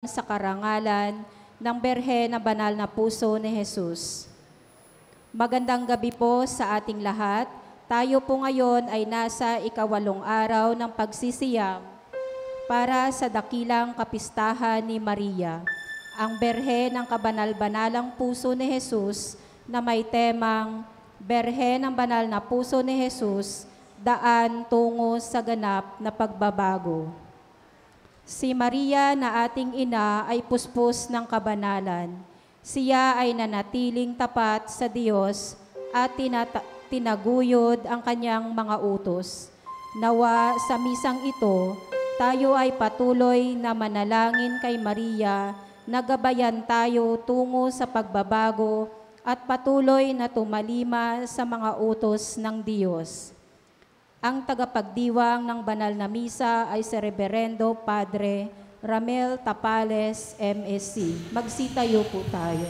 sa karangalan ng Berhen na Banal na Puso ni Jesus. Magandang gabi po sa ating lahat. Tayo po ngayon ay nasa ika-8 araw ng pagsisiyam para sa dakilang kapistahan ni Maria, ang Berhen ng Kabanal-Banalang Puso ni Jesus na may temang Berhen ng Banal na Puso ni Jesus, daan tungo sa ganap na pagbabago. Si Maria na ating ina ay puspos ng kabanalan. Siya ay nanatiling tapat sa Diyos at tinaguyod ang kanyang mga utos. Nawa sa misang ito, tayo ay patuloy na manalangin kay Maria, nagabayan tayo tungo sa pagbabago at patuloy na tumalima sa mga utos ng Diyos. Ang tagapagdiwang ng banal na misa ay si Reverendo Padre Ramel Tapales, MSc. Magsitayo po tayo.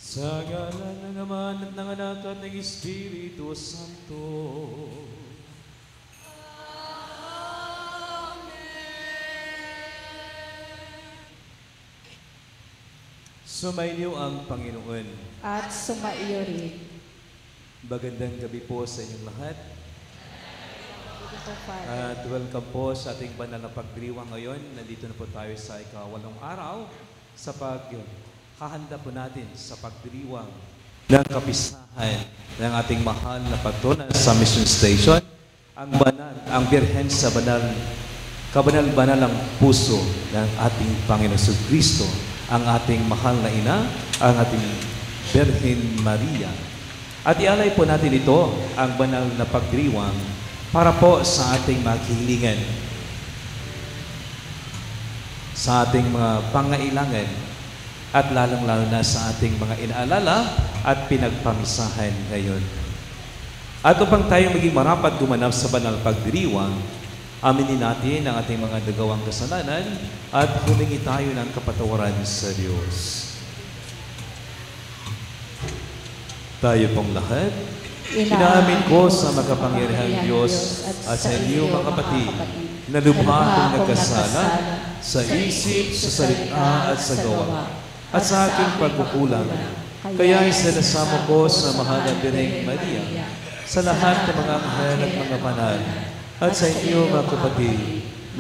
Sa ngalan ng Ama at ng Anak at ng Espiritu Santo. Amen. Sumainyo ang Panginoon. At sumaiyo rin. Magandang gabi po sa inyong lahat. At welcome po sa ating banal na pagdiriwang ngayon. Nandito na po tayo sa ika-8 araw sa hahanda po natin sa pagdiriwang ng kapistahan ng ating mahal na patrona sa Mission Station, ang Birhen sa Banal kabanal-banal ang puso ng ating Panginoon Kristo, ang ating mahal na ina, ang ating Birhen Maria. At ialay po natin ito, ang banal na pagdiriwang, para po sa ating mga kahilingan, sa ating mga pangailangan, at lalong-lalo na sa ating mga inaalala at pinagpamisahan ngayon. At upang tayo maging marapat gumanap sa banal pagdiriwang, aminin natin ang ating mga nagawang kasalanan at humingi tayo ng kapatawaran sa Diyos. Tayo pong lahat, inaamin ko sa makapangyarihang Diyos at sa inyo mga kapatid na lubha akong nagkasala sa isip, sa salita at sa gawa at sa aking pagkukulang. Kaya isinasamo ko sa mahal na Birheng Maria, sa lahat ng mga anghel at mga banal, at sa inyo mga kapatid,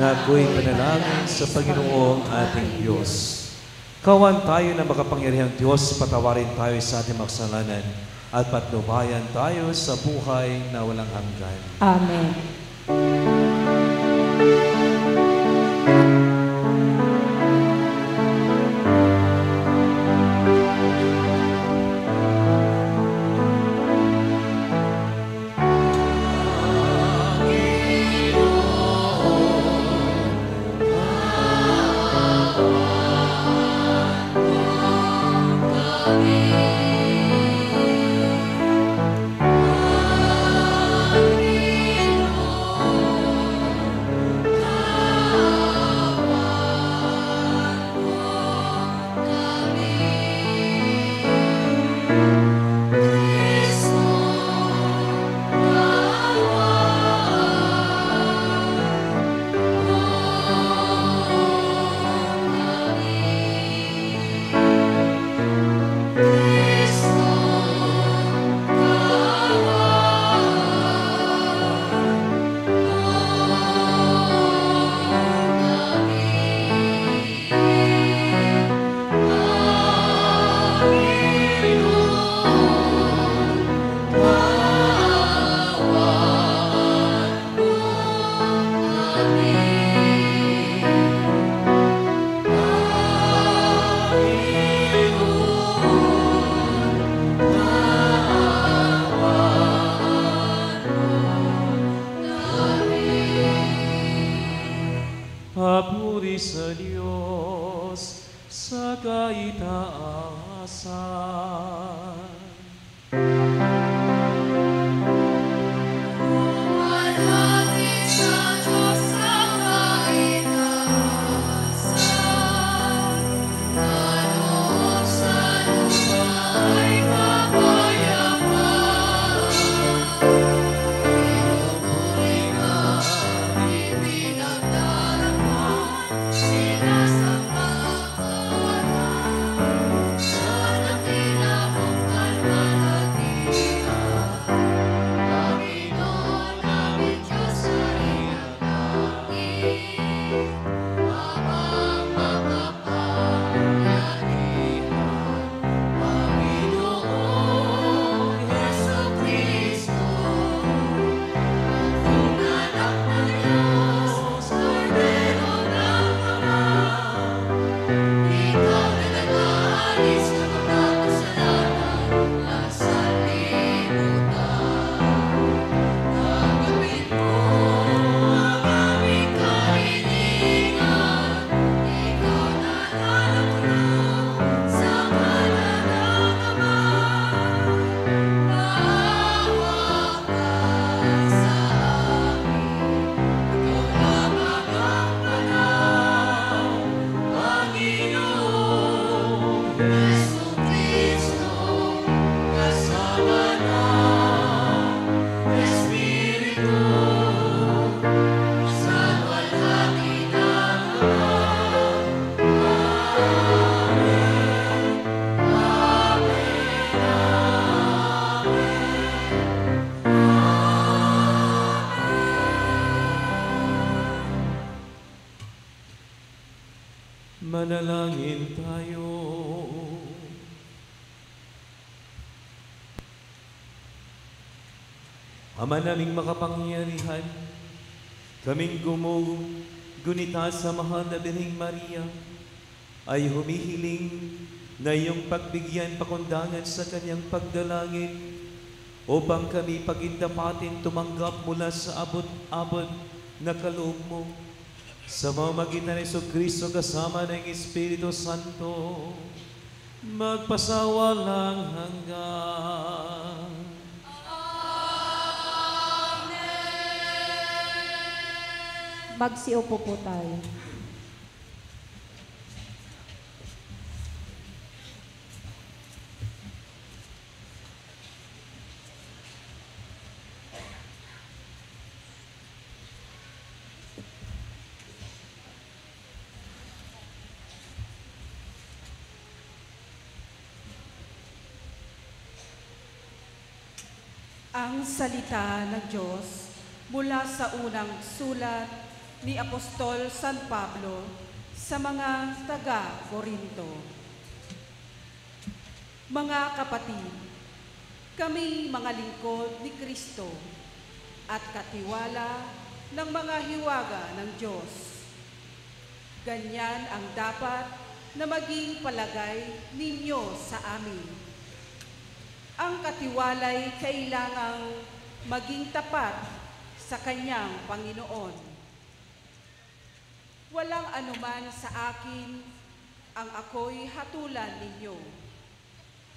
na ako'y panalangin sa Panginoong ating Diyos. Kawan tayo na makapangyarihang Diyos, patawarin tayo sa ating makasalanan at patnubayan tayo sa buhay na walang hanggan. Amen. Papuri sa Diyos sa kaitaasan. Manalangin tayo. Ama naming makapangyarihan, kaming Gunita sa mahal na Birheng Maria, ay humihiling na iyong pagbigyan pakundangan sa kanyang pagdalangin upang kami pagindapatin tumanggap mula sa abot-abot na kaloob mo. Sa mamagitan ni Jesucristo kasama ng Espiritu Santo, magpasawalang hanggan. Magsiupo po tayo. Ang salita ng Diyos mula sa unang sulat ni Apostol San Pablo sa mga taga-Korinto. Mga kapatid, kami mga lingkod ni Kristo at katiwala ng mga hiwaga ng Diyos. Ganyan ang dapat na maging palagay ninyo sa amin. Ang katiwalay kailangang maging tapat sa kanyang Panginoon. Walang anuman sa akin ang ako'y hatulan ninyo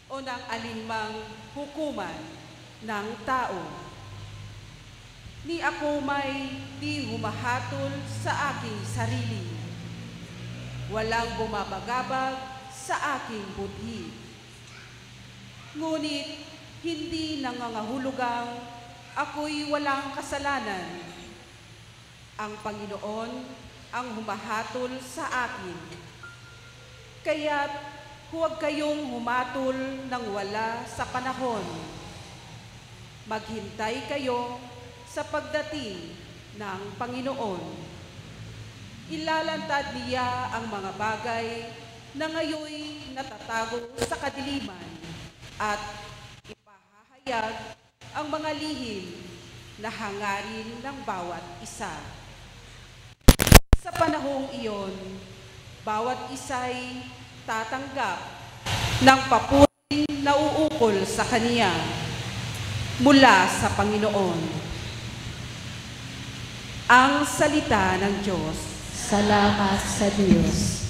o ng alinmang hukuman ng tao. Ni ako may di humahatol sa aking sarili. Walang bumabagabag sa aking budhi. Ngunit hindi nangangahulugang ako'y walang kasalanan. Ang Panginoon ang humahatol sa akin. Kaya't huwag kayong humatol ng wala sa panahon. Maghintay kayo sa pagdating ng Panginoon. Ilalantad niya ang mga bagay na ngayoy natatago sa kadiliman at ipahahayag ang mga lihim na hangarin ng bawat isa. Sa panahong iyon, bawat isa'y tatanggap ng papuring na uukol sa kaniya mula sa Panginoon. Ang salita ng Diyos. Salamat sa Diyos.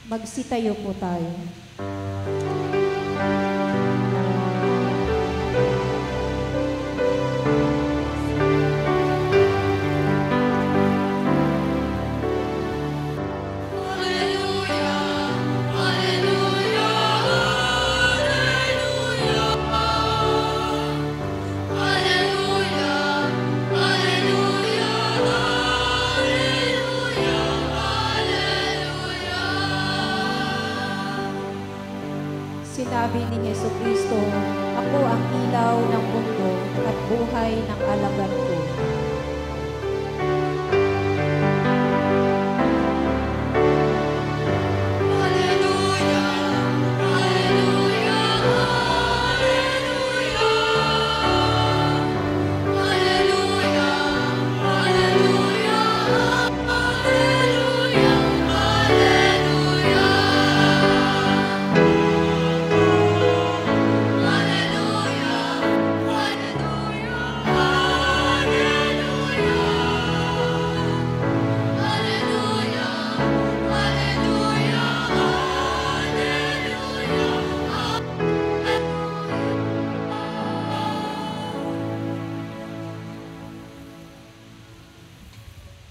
Magsitayo po tayo. Sinabi ni Jesucristo, "Ako ang ilaw ng mundo at buhay ng alagad ko."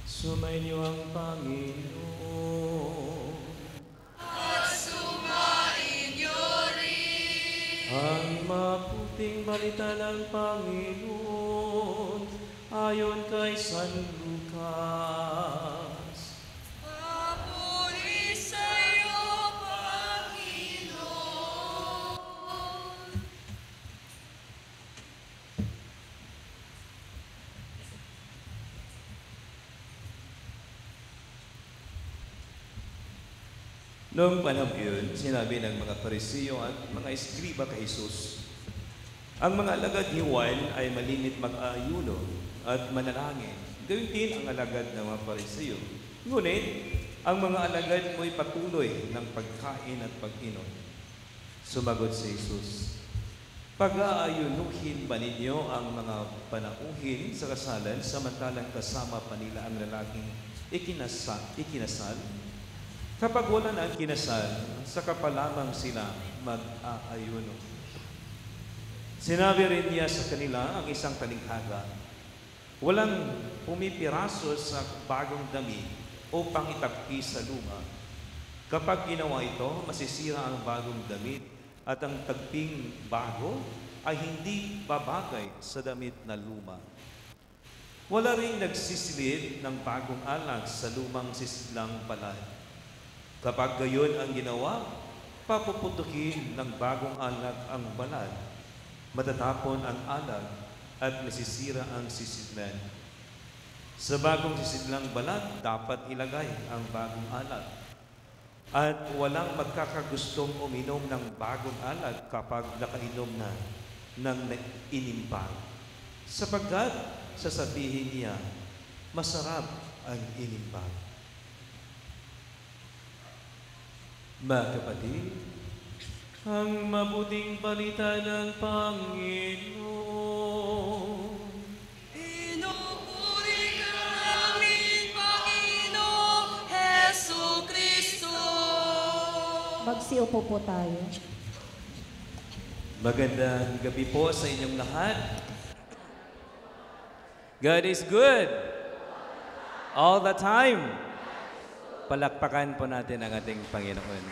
Sumainyo ang Panginoon. At sumainyo rin. Ang mabuting balita ng Panginoon ayon kay San Lucas. Papuri sa'yo, Panginoon. Noong panahon yun, sinabi ng mga Pariseo at mga eskriba kay Jesus, ang mga alagad ni Juan ay malimit mag-ayuno at manalangin. Gawin din ang alagad ng mga Pariseo. Ngunit, ang mga alagad mo'y patuloy ng pagkain at pag-inom. Sumagot si Jesus, pag-aayunuhin ba ninyo ang mga panauhin sa kasalan samantalang kasama pa nila ang lalaking ikinasal? Kapag wala na ang kinasal, saka pa lamang sila mag-aayuno. Sinabi rin niya sa kanila ang isang talikhaga, walang pumipiraso sa bagong damit upang itagpi sa luma. Kapag ginawa ito, masisira ang bagong damit at ang tagping bago ay hindi babagay sa damit na luma. Wala ring nagsisilid ng bagong alak sa lumang sisidlang balay. Kapag gayon ang ginawa, papuputukin ng bagong alak ang balad, matatapon ang alak at masisira ang sisidlan. Sa bagong sisidlang balad, dapat ilagay ang bagong alak. At walang magkakagustong uminom ng bagong alak kapag nakainom na ng inimbang. Sapagkat sasabihin niya, masarap ang inimbang. Mga kapatid, ang mabuting balita ng Panginoon. Pinupuri ka namin, Panginoong Jesucristo. Magsiupo po tayo. Magandang gabi po sa inyong lahat. God is good. All the time. Palakpakan po natin ang ating Panginoon.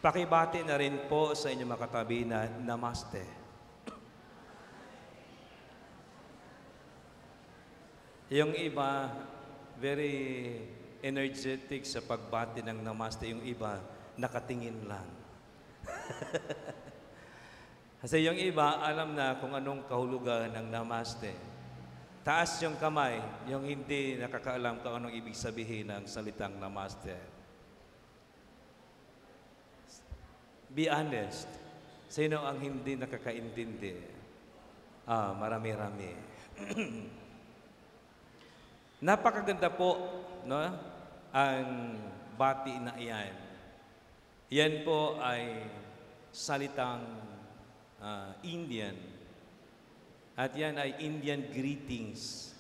Pakibati na rin po sa inyong makatabi na Namaste. Yung iba, very energetic sa pagbati ng Namaste. Yung iba, nakatingin lang. Kasi yung iba, alam na kung anong kahulugan ng Namaste. Taas yung kamay, yung hindi nakakaalam kung anong ibig sabihin ng salitang Namaste. Be honest. Sino ang hindi nakakaintindi? Marami-rami. Napakaganda po, no? Ang bati na iyan. Yan po ay salitang Indian. At yan ay Indian greetings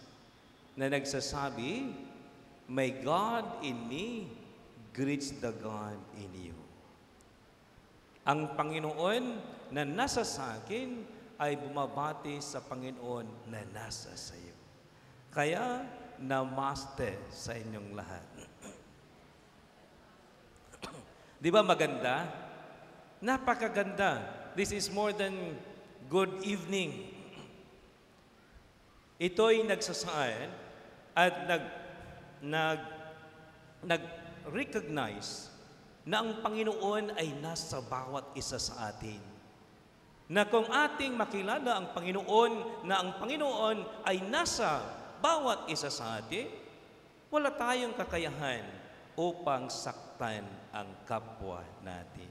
na nagsasabi My God in me greets the God in you. Ang Panginoon na nasa sa akin ay bumabati sa Panginoon na nasa sa iyo. Kaya, namaste sa inyong lahat. Di ba maganda? Napakaganda. This is more than good evening. Ito'y nagsasaan at nag-recognize na ang Panginoon ay nasa bawat isa sa atin. Na kung ating makilala ang Panginoon, na ang Panginoon ay nasa bawat isa sa atin, wala tayong kakayahan upang saktan ang kapwa natin.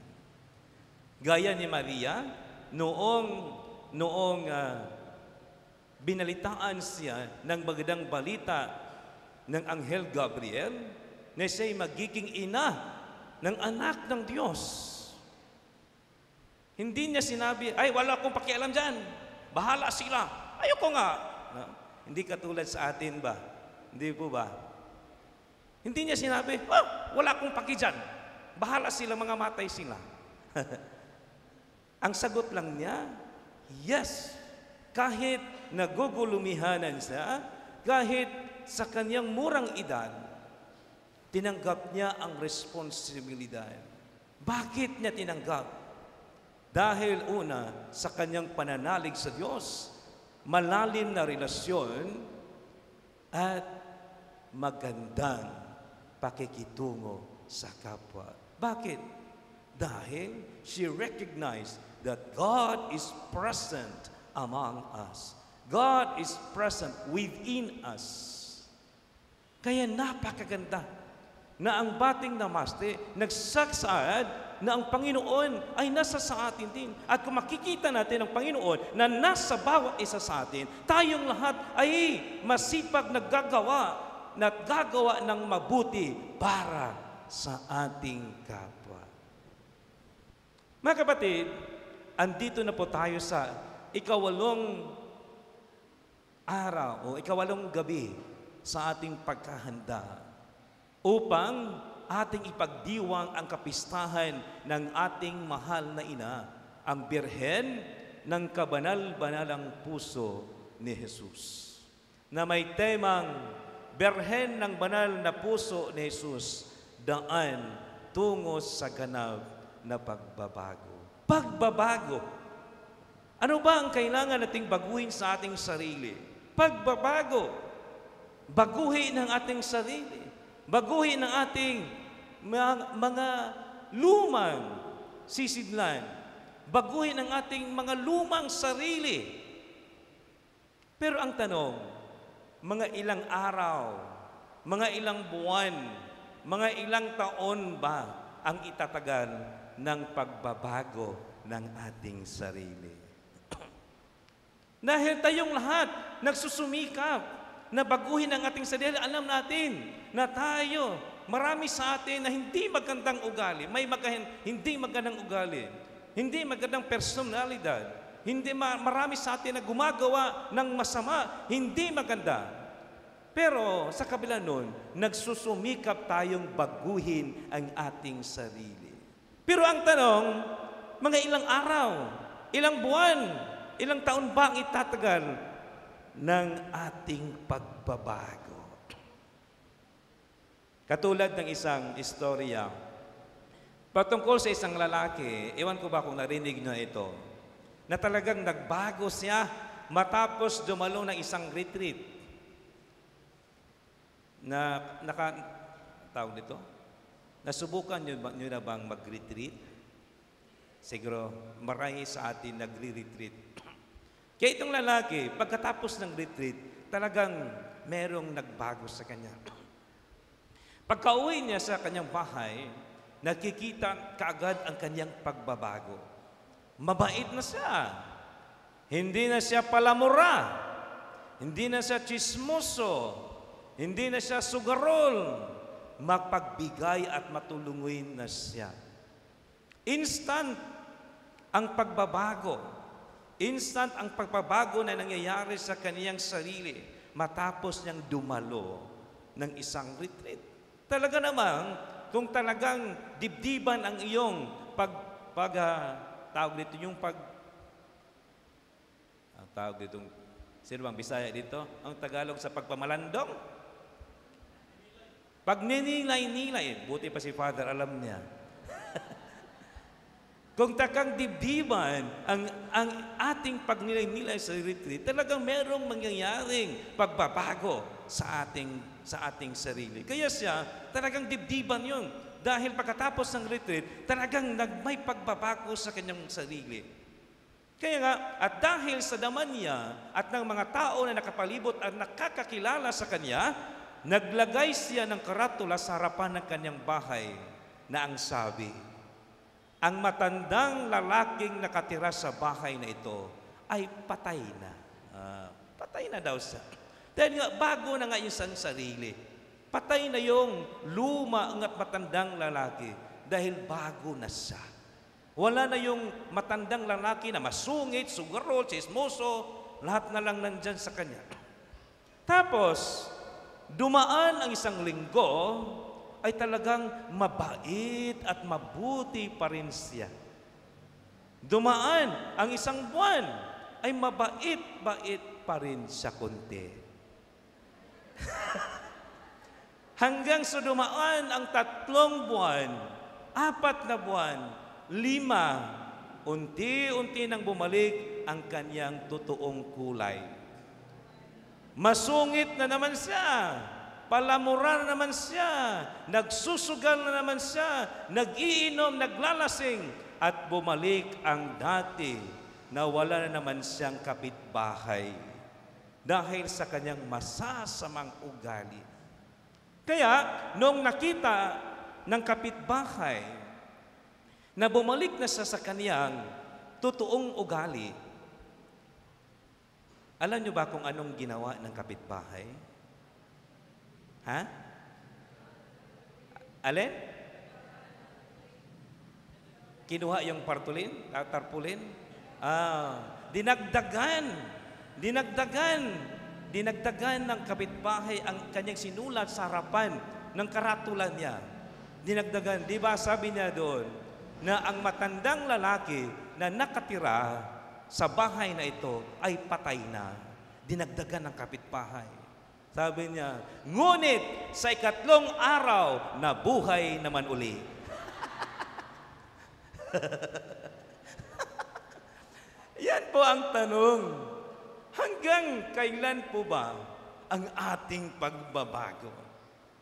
Gaya ni Maria, noong binalitaan siya ng magandang balita ng Anghel Gabriel na siya'y magiging ina ng anak ng Diyos. Hindi niya sinabi, ay wala akong pakialam dyan, bahala sila, ayoko nga. No? Hindi katulad sa atin ba? Hindi po ba? Hindi niya sinabi, wala akong paki dyan, bahala sila, mga matay sila. Ang sagot lang niya, yes. Kahit nagugulumihanan siya, kahit sa kanyang murang edad, tinanggap niya ang responsibilidad. Bakit niya tinanggap? Dahil una, sa kanyang pananalig sa Diyos, malalim na relasyon at magandang pakikitungo sa kapwa. Bakit? Dahil she recognized that God is present among us. God is present within us. Kaya napakaganda na ang bating namaste nagsasaad na ang Panginoon ay nasa sa atin din. At kung makikita natin ang Panginoon na nasa bawat isa sa atin, tayong lahat ay masipag naggagawa ng mabuti para sa ating kapwa. Mga kapatid, andito na po tayo sa ikawalong araw o ikawalong gabi sa ating pagkahanda upang ating ipagdiwang ang kapistahan ng ating mahal na ina, ang Birhen ng Kabanal-Banalang Puso ni Jesus. Na may temang Birhen ng Banal na Puso ni Jesus, daan tungo sa ganap na pagbabago. Pagbabago. Ano ba ang kailangan nating baguhin sa ating sarili? Pagbabago. Baguhin ang ating sarili. Baguhin ang ating mga lumang sisidlan. Baguhin ang ating mga lumang sarili. Pero ang tanong, mga ilang araw, mga ilang buwan, mga ilang taon ba ang itatagal ng pagbabago ng ating sarili? Dahil tayong lahat nagsusumikap na baguhin ang ating sarili. Alam natin na tayo, marami sa atin na hindi magandang ugali, hindi magandang ugali, hindi magandang personalidad, marami sa atin na gumagawa ng masama, hindi maganda. Pero sa kabila nun, nagsusumikap tayong baguhin ang ating sarili. Pero ang tanong, mga ilang araw, ilang buwan, ilang taon ba ang itatagal ng ating pagbabago? Katulad ng isang istorya patungkol sa isang lalaki, ewan ko ba kung narinig na ito, na talagang nagbago siya matapos dumalo ng isang retreat na tawag nito? Nasubukan nyo na bang mag-retreat? Siguro marami sa atin nagre-retreat. Kaya itong lalaki, pagkatapos ng retreat, talagang merong nagbago sa kanya. Pagka-uwi niya sa kanyang bahay, nakikita kaagad ang kanyang pagbabago. Mabait na siya. Hindi na siya palamura. Hindi na siya chismoso. Hindi na siya sugarol. Magpagbigay at matulunguin na siya. Instant ang pagbabago. Instant ang pagbabago na nangyayari sa kaniyang sarili matapos niyang dumalo ng isang retreat. Talaga namang, kung talagang dibdiban ang iyong tawag dito, ang tawag dito, sino bang Bisaya dito? Ang Tagalog sa pagpamalandong? Pag ninilay-nilay, buti pa si Father, alam niya. Kung takang dibdiban ang ating pagnilay-nilay sa retreat, talagang merong mangyayaring pagbabago sa ating sarili. Kaya siya, talagang dibdiban yun. Dahil pagkatapos ng retreat, talagang may pagbabago sa kanyang sarili. Kaya nga, at dahil sa daman niya at ng mga tao na nakapalibot at nakakakilala sa kanya, naglagay siya ng karatula sa harapan ng kanyang bahay na ang sabi, ang matandang lalaking nakatira sa bahay na ito ay patay na. Patay na daw siya. Dahil nga, bago na nga yung sarili. Patay na yung luma at matandang lalaki dahil bago na siya. Wala na yung matandang lalaki na masungit, sugarol, chismoso, lahat na lang nandyan sa kanya. Tapos, dumaan ang isang linggo, ay talagang mabait at mabuti pa rin siya. Dumaan ang isang buwan, ay mabait-bait pa rin siya kunti. Hanggang sa dumaan ang 3 buwan, 4 na buwan, 5, unti-unti nang bumalik ang kanyang totoong kulay. Masungit na naman siya, palamura na naman siya, nagsusugal na naman siya, nag-iinom, naglalasing, at bumalik ang dati na wala na naman siyang kapitbahay dahil sa kanyang masasamang ugali. Kaya, nung nakita ng kapitbahay na bumalik na siya sa kanyang totoong ugali, alam niyo ba kung anong ginawa ng kapitbahay? Ha? Alin? Kinuha yung tarpulin? Dinagdagan ng kapitbahay ang kanyang sinulat sa harapan ng karatula niya. Dinagdagan. Di ba sabi niya doon na ang matandang lalaki na nakatira sa bahay na ito ay patay na. Dinagdagan ng kapitbahay. Sabi niya, ngunit sa 3 araw, nabuhay naman uli. Yan po ang tanong. Hanggang kailan po ba ang ating pagbabago?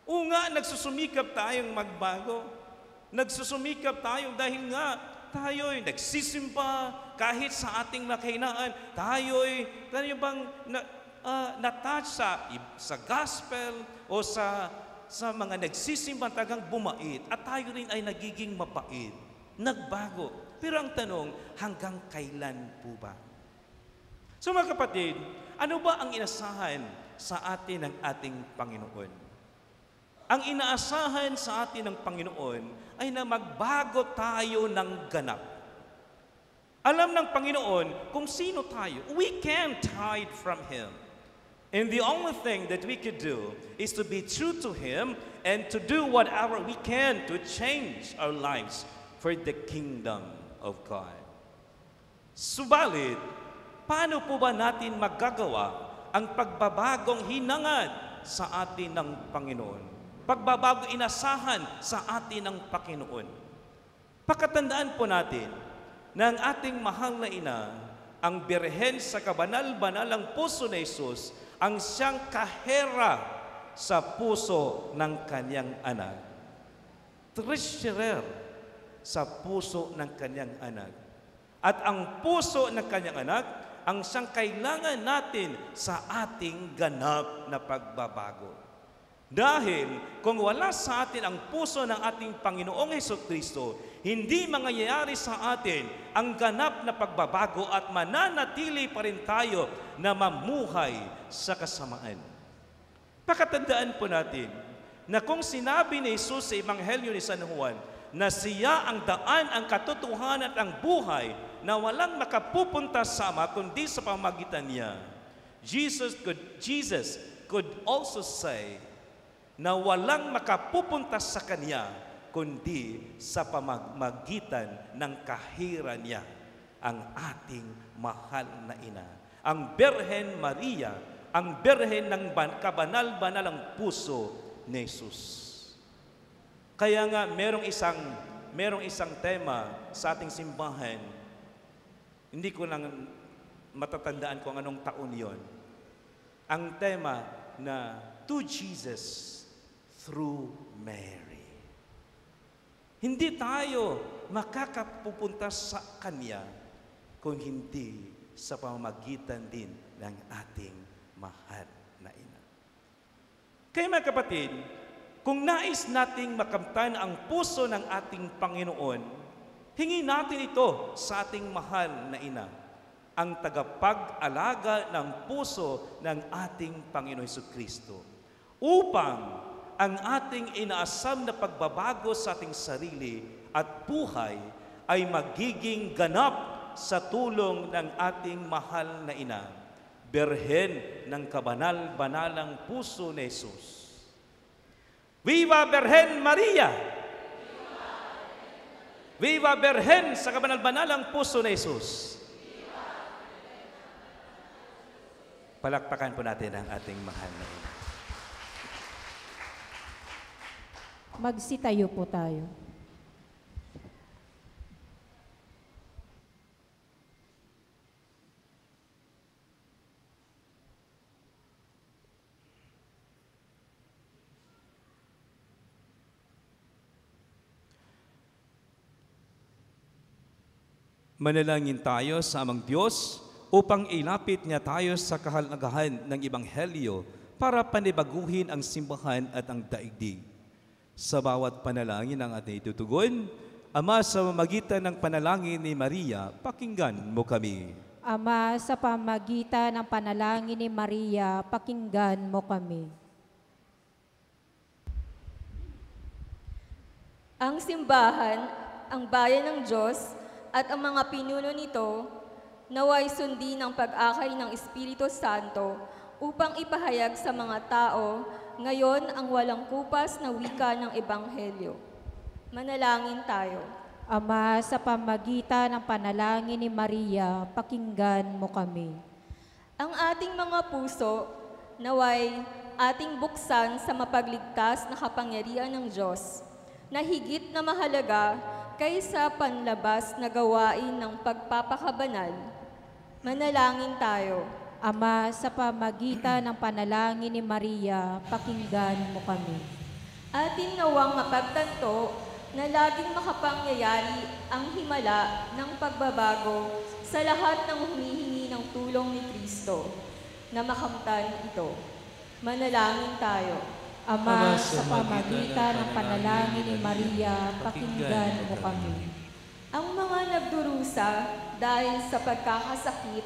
O nga, nagsusumikap tayong magbago. Nagsusumikap tayo dahil nga tayo'y nagsisimba kahit sa ating nakahinaan. Tayo bang na-touch sa gospel o sa mga nagsisimba tagang bumait at tayo rin ay nagiging mabait, nagbago. Pero ang tanong, hanggang kailan po ba? So mga kapatid, ano ba ang inasahan sa atin ng ating Panginoon? Ang inaasahan sa atin ng Panginoon ay na magbago tayo ng ganap. Alam ng Panginoon kung sino tayo. We can't hide from Him. And the only thing that we could do is to be true to Him and to do whatever we can to change our lives for the kingdom of God. Subalit, paano po ba natin magagawa ang pagbabagong hinangad sa atin ng Panginoon? Pagbabago inasahan sa atin ng Panginoon. Pakatandaan po natin na ang ating mahal na ina, ang Birhen sa kabanal-banalang puso ni Jesus, ang siyang kahera sa puso ng kanyang anak. Treasurer sa puso ng kanyang anak. At ang puso ng kanyang anak, ang siyang kailangan natin sa ating ganap na pagbabago. Dahil kung wala sa atin ang puso ng ating Panginoong Hesukristo, hindi mangyayari sa atin ang ganap na pagbabago at mananatili pa rin tayo na mamuhay sa kasamaan. Pakatandaan po natin na kung sinabi ni Jesus sa Ebanghelyo ni San Juan na siya ang daan, ang katotohanan at ang buhay na walang makapupunta sa Ama kundi sa pamamagitan niya, Jesus could also say na walang makapupunta sa Kanya kundi sa pamamagitan ng kahirian niya, ang ating mahal na ina, ang Birhen Maria, ang Birhen ng kabanal-banalang puso ni Jesus. Kaya nga merong isang tema sa ating simbahan, hindi ko lang matatandaan kung anong taon yon. Ang tema na to Jesus through Mary. Hindi tayo makakapupunta sa Kanya kung hindi sa pamamagitan din ng ating mahal na ina. Kaya mga kapatid, kung nais nating makamtan ang puso ng ating Panginoon, hingi natin ito sa ating mahal na ina, ang tagapag-alaga ng puso ng ating Panginoon Jesucristo, upang ang ating inaasam na pagbabago sa ating sarili at buhay ay magiging ganap sa tulong ng ating mahal na ina, Birhen ng kabanal-banalang puso ni Jesus. Viva Birhen Maria! Viva Birhen sa kabanal-banalang puso ni Jesus! Palakpakan po natin ang ating mahal na ina. Magsitayo po tayo. Manalangin tayo sa amang Diyos upang ilapit niya tayo sa kahalagahan ng Ebanghelyo para panibaguhin ang simbahan at ang daigdig. Sa bawat panalangin ang ating itutugon, Ama, sa pamamagitan ng panalangin ni Maria, pakinggan mo kami. Ama, sa pamamagitan ng panalangin ni Maria, pakinggan mo kami. Ang simbahan, ang bayan ng Diyos, at ang mga pinuno nito, naway sundin ang pag-akay ng Espiritu Santo upang ipahayag sa mga tao ngayon ang walang kupas na wika ng Ebanghelyo. Manalangin tayo. Ama, sa pamamagitan ng panalangin ni Maria, pakinggan mo kami. Ang ating mga puso, naway ating buksan sa mapagligtas na kapangyarihan ng Diyos, na higit na mahalaga kaysa panlabas na gawain ng pagpapakabanal. Manalangin tayo. Ama, sa pamamagitan ng panalangin ni Maria, pakinggan mo kami. Atin nawang mapagtanto na laging makapangyayari ang himala ng pagbabago sa lahat ng humihingi ng tulong ni Kristo na makamtan ito. Manalangin tayo. Ama, sa pamamagitan ng panalangin ni Maria, pakinggan mo kami. Ang mga nagdurusa dahil sa pagkakasakit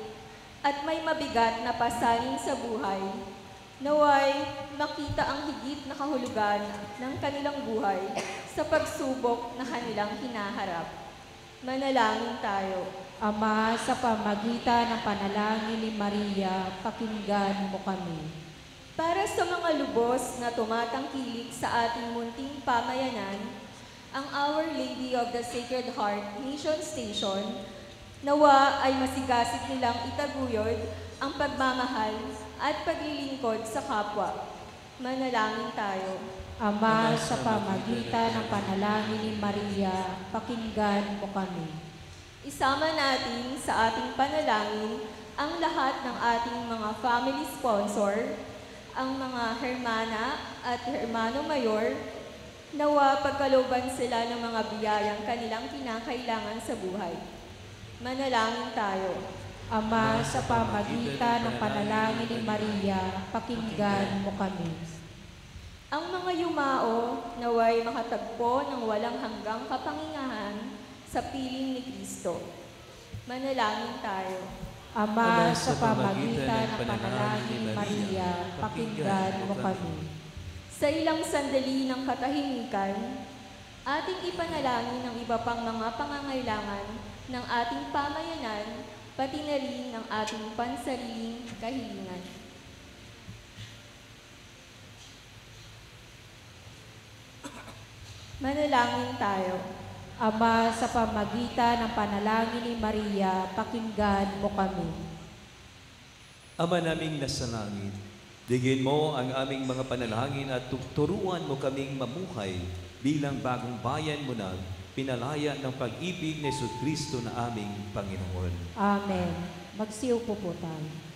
at may mabigat na pasanin sa buhay, naway makita ang higit na kahulugan ng kanilang buhay sa pagsubok na kanilang hinaharap. Manalangin tayo. Ama, sa pamamagitan ng panalangin ni Maria, pakinggan mo kami. Para sa mga lubos na tumatangkilik sa ating munting pamayanan, ang Our Lady of the Sacred Heart Mission Station, nawa ay masigasig nilang itaguyod ang pagmamahal at paglilingkod sa kapwa. Manalangin tayo. Ama, sa pamamagitan ng panalangin ni Maria, pakinggan mo kami. Isama natin sa ating panalangin ang lahat ng ating mga family sponsor, ang mga hermana at hermano mayor, nawa pagkalooban sila ng mga biyayang kanilang kinakailangan sa buhay. Manalangin tayo. Ama, sa pamamagitan ng panalangin ni Maria, pakinggan mo kami. Ang mga yumao naway makatagpo ng walang hanggang kapangyarihan sa piling ni Kristo. Manalangin tayo. Ama, sa pamamagitan ng panalangin ni Maria, pakinggan mo kami. Sa ilang sandali ng katahimikan, ating ipanalangin ang iba pang mga pangangailangan ng ating pamayanan, pati na rin ng ating pansariling kahilingan. Manalangin tayo. Ama, sa pamagitan ng panalangin ni Maria, pakinggan mo kami. Ama naming nasa langit, digin mo ang aming mga panalangin at turuan mo kaming mamuhay bilang bagong bayan mo na pinalaya ng pag-ibig ni Jesucristo na aming Panginoon. Amen. Magsiupo po tayo.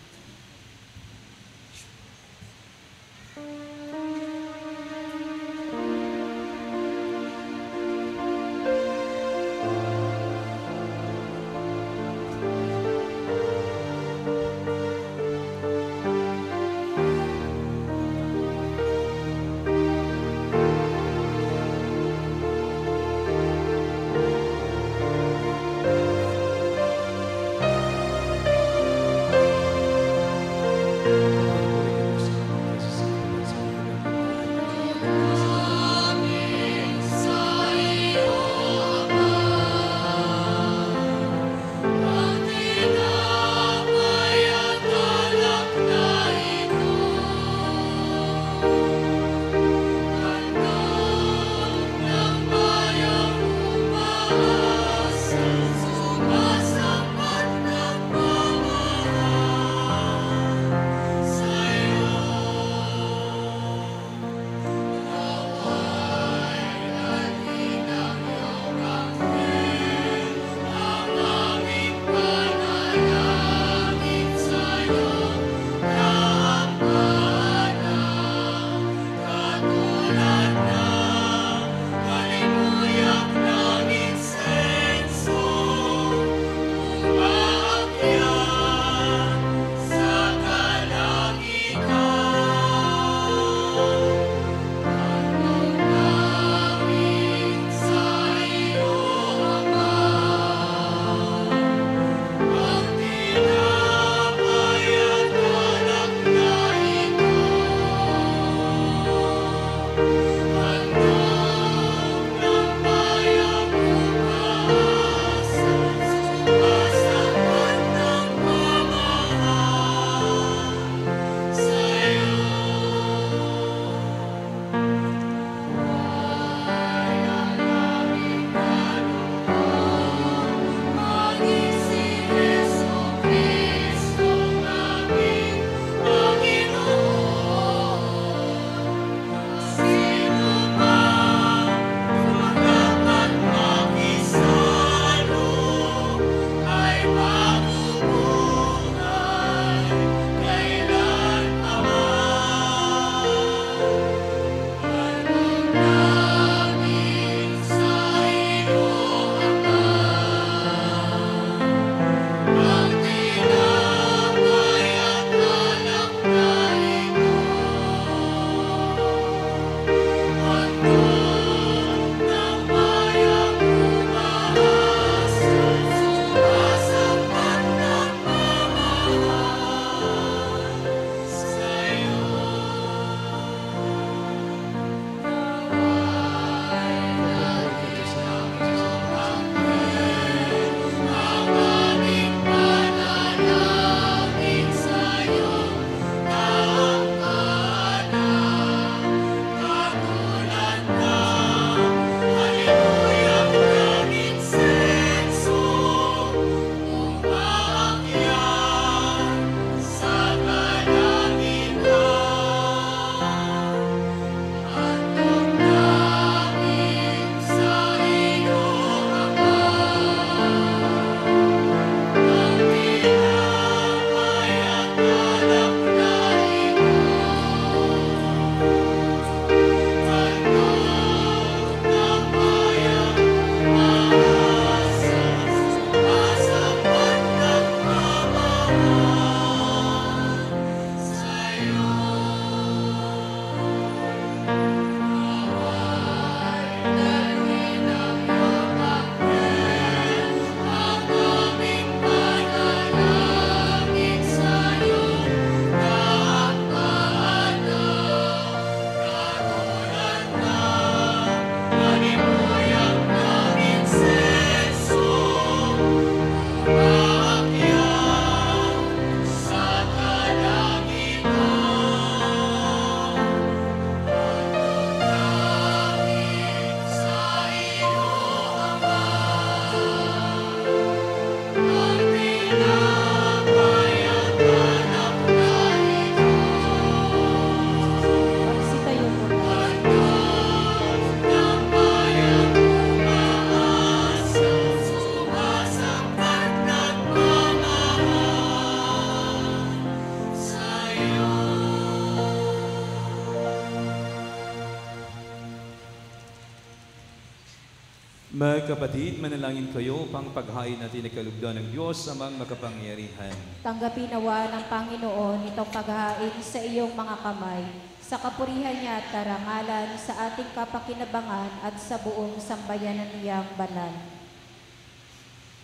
Mga kapatid, manalangin kayo upang paghain natin ang kalugdan ng Diyos amang makapangyarihan. Tanggapin nawa ng Panginoon itong paghahain sa iyong mga kamay, sa kapurihan niya at karangalan, sa ating kapakinabangan at sa buong sambayanan niyang banal.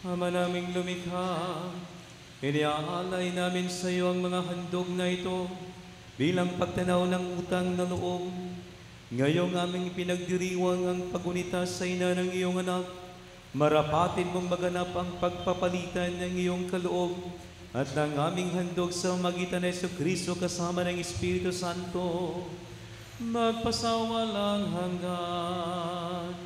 Ama naming lumikha, iniaalay namin sa iyo ang mga handog na ito bilang pagtanaw ng utang na loob. Ngayong aming pinagdiriwang ang pagunita sa ina ng iyong anak, marapatin mong maganap ang pagpapalitan ng iyong kaloob at ng aming handog sa magitan ng Jesucristo kasama ng Espiritu Santo, magpasawalang hanggan.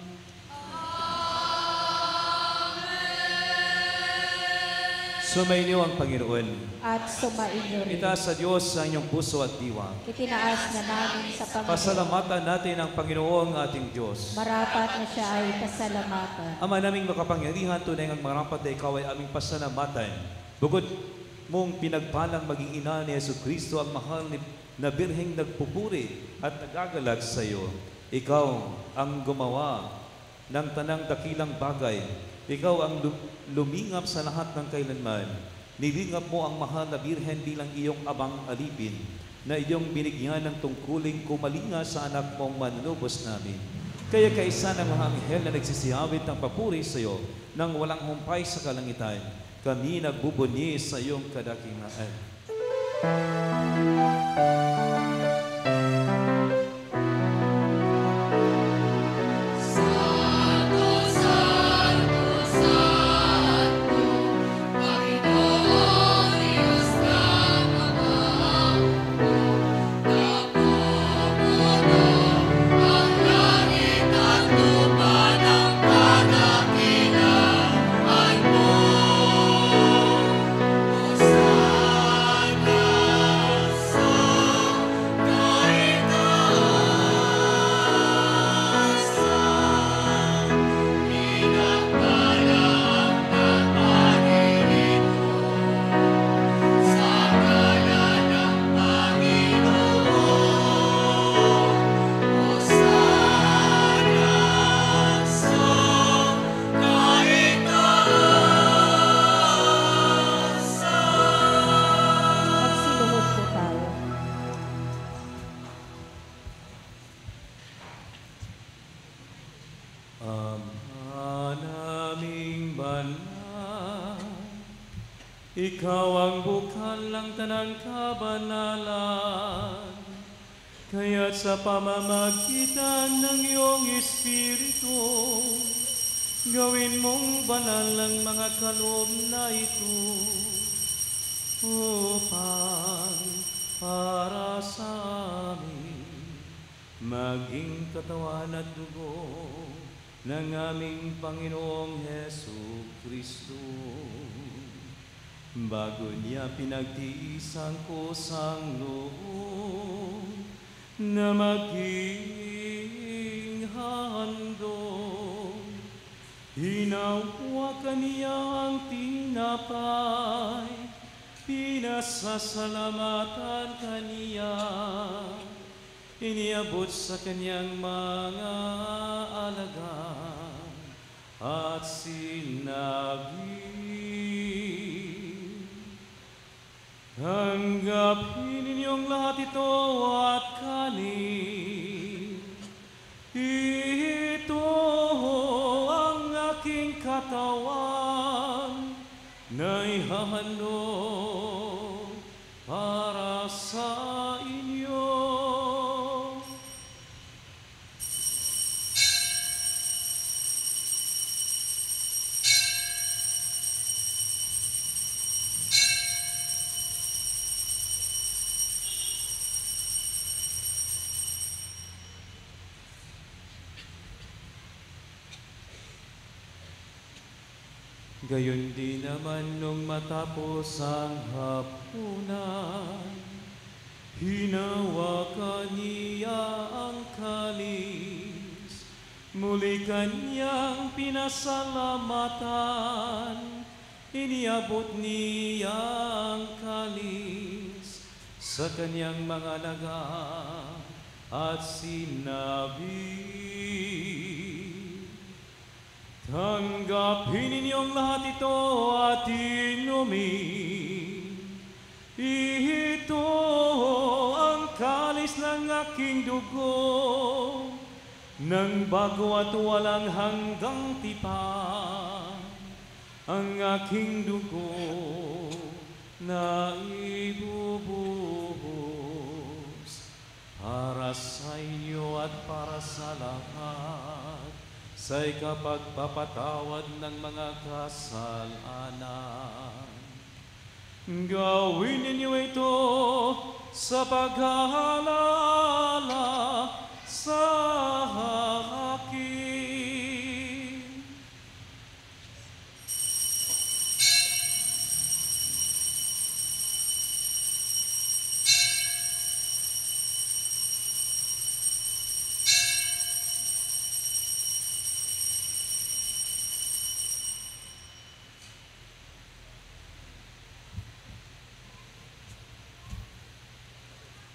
Sumainyo ang Panginoon. At sumainyo rin. Itaas sa Diyos ang inyong puso at diwa. Itinaas na namin sa Panginoon. Pasalamatan natin ang Panginoong ating Diyos. Marapat na siya ay pasalamatan. Ama naming makapangyarihan, tunay ang marapat na ikaw ay aming pasalamatan. Bukod mong pinagpalang maging ina ni Jesucristo, ang mahal na birheng nagpupuri at nagagalag sa iyo. Ikaw ang gumawa ng tanang dakilang bagay. Ikaw ang lumingap sa lahat ng kailanman. Nilingap mo ang mahal na birhen bilang iyong abang alipin na iyong binigyan ng tungkuling kumalinga sa anak mong manlubos namin. Kaya kaisa ng mga anghel na nagsisiyawit ng papuri sa iyo nang walang humpay sa kalangitan, kami nagbubunyi sa iyong kadakilaan. Magsiluhod po tayo. Ama naming banal, ikaw ang bukal ng tanang kabanalan, kaya't sa pamamagitan ng iyong Espiritu, gawin mong banal ang mga kaloob na ito, upang para sa amin maging katawan at dugo ng aming Panginoong Hesu Kristo. Bago niya pinagtiis ang kusang loob na maging handog, hinawakan niya ang tinapay, pinasasalamatan kaniya, iniabot sa kanyang mga alagad at sinabi, tanggapin ninyong lahat ito at kanin. Ito ang aking katawan na ihahandog para sa inyo. Gayon din naman nung matapos ang hapunan, hinawakan niya ang kalis, muli kanyang pinasalamatan, iniabot niya ang kalis sa kanyang mga alagad at sinabi, Tanggapin ninyong lahat ito at inumin. Ito ang kalis ng aking dugo, ng bago at walang hanggang tipan. Ang aking dugo na ibubuhos para sa inyo at para sa lahat, sa ikapagpapatawad ng mga kasalanan. Gawin ninyo ito sa pag-aalala sa akin.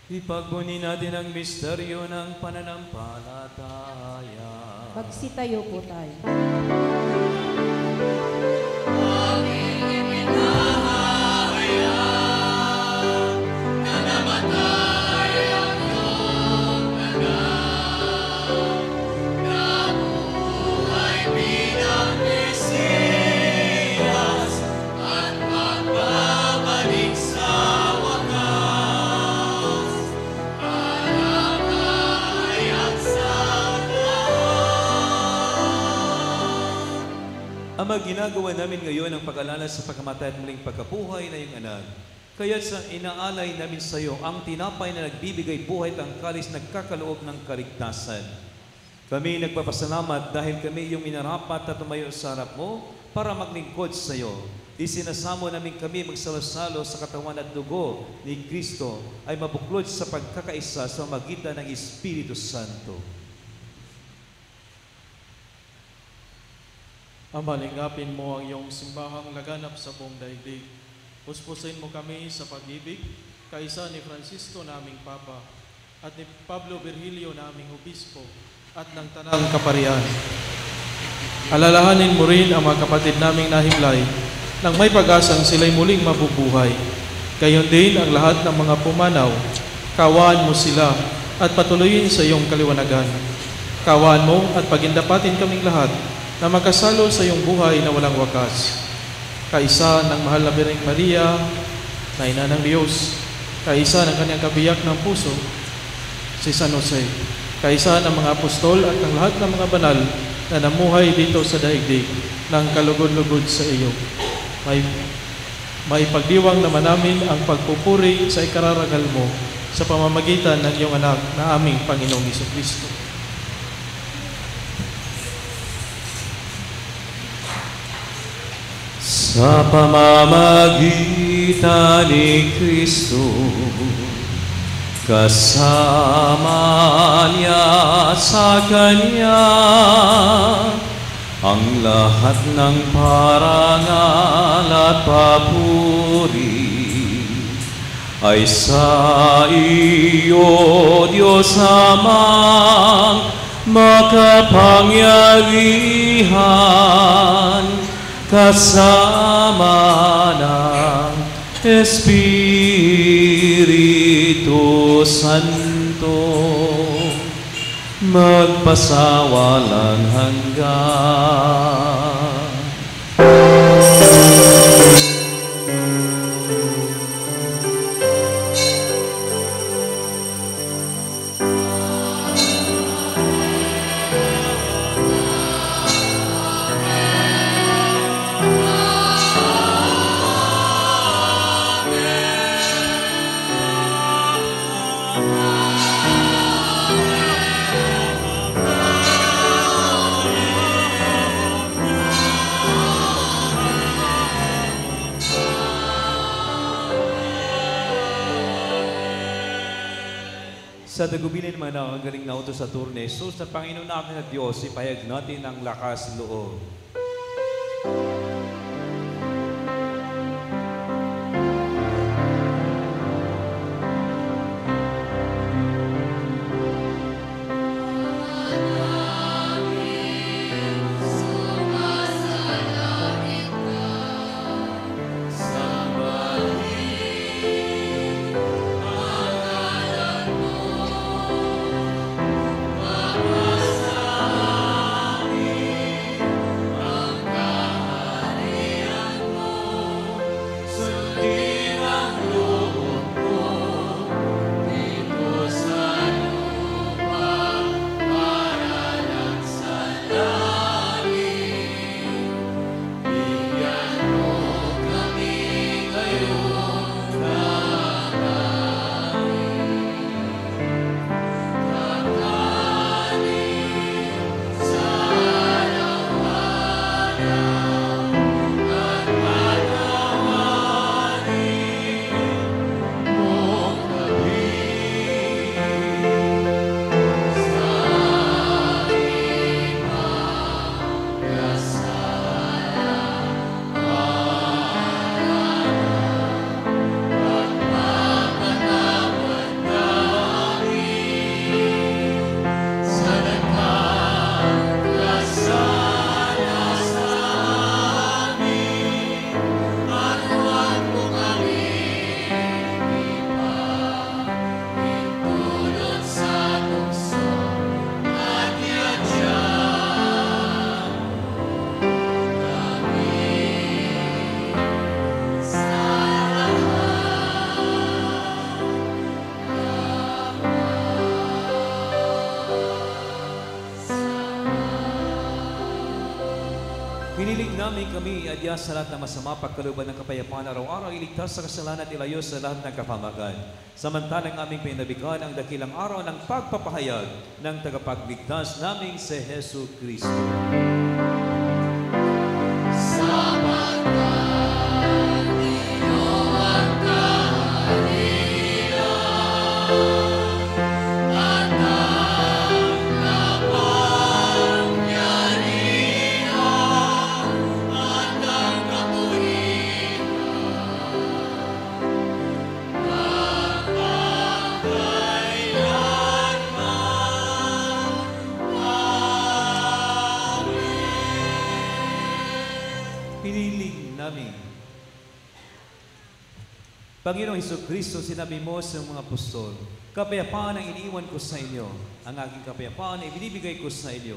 Ipagbunin natin ang misteryo ng pananampalataya. Magsitayo po tayo. Ama, ginagawa namin ngayon ang pag-alala sa pagkamatay at muling pagkabuhay na iyong anak. Kaya sa inaalay namin sa iyo ang tinapay na nagbibigay buhay at ang kalis nagkakaloob ng kaligtasan. Kami nagpapasalamat dahil kami iyong minarapat at tumayo sa harap mo para maglingkod sa iyo. Isinasamo namin kami magsalo-salo sa katawan at dugo ni Kristo ay mabuklod sa pagkakaisa sa magitan ng Espiritu Santo. Ama, lingapin mo ang iyong simbahang laganap sa buong daigdig. Puspusin mo kami sa pag-ibig, kaisa ni Francisco naming Papa, at ni Pablo Virgilio naming Obispo, at ng Tanang Kaparian. Alalahanin mo rin ang mga kapatid naming nahimlay, nang may pag-asang sila'y muling mabubuhay. Gayon din ang lahat ng mga pumanaw, kawaan mo sila, at patuloyin sa iyong kaliwanagan. Kawaan mo at pagindapatin kaming lahat, na magkasalo sa iyong buhay na walang wakas. Kaisa ng mahal na Birheng Maria, na ina ng Diyos, kaisa ng kanyang kabiyak ng puso, si San Jose, kaisa ng mga apostol at ng lahat ng mga banal na namuhay dito sa daigdig ng kalugod-lugod sa iyo. May pagdiwang naman namin ang pagpupuri sa ikararagal mo sa pamamagitan ng iyong anak na aming Panginoong Jesucristo. Sa pamamagitan ni Kristo, kasama niya sa Kanya, ang lahat ng parangal at papuri ay sa iyo, Diyos Amang makapangyarihan, kasama ng Espiritu Santo, magpasawalang hanggan. Sa dagubilin naman ang galing na utos sa turo ni Jesus na Panginoon namin at Diyos, ipahayag natin ang lakas loob. Sumama Hiniling namin kami adya sa lahat ng masama pagkalooban ng kapayapaan araw-araw, iligtas sa kasalanan at ilayo sa lahat ng kapamagan. Samantalang aming pinabigan ang dakilang araw ng pagpapahayag ng tagapagligtas naming si Hesu Kristo. Hiniling namin. Panginoong Hesukristo, sinabi mo sa mga apostol, kapayapaan ang iniiwan ko sa inyo. Ang aking kapayapaan ay binibigay ko sa inyo.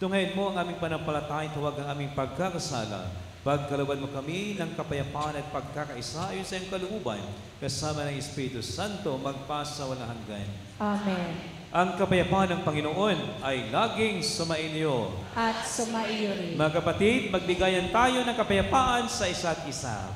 Tunghayin mo ang aming panampalataya, huwag ang aming pagkakasala. Pagkalooban mo kami ng kapayapaan at pagkakaisa ayon sa iyong kalooban, kasama ng Espiritu Santo, magpasa walang hanggan. Amen. Ang kapayapaan ng Panginoon ay laging sumainyo. At sumaiyo rin. Mga kapatid, magbigayan tayo ng kapayapaan sa isa't isa.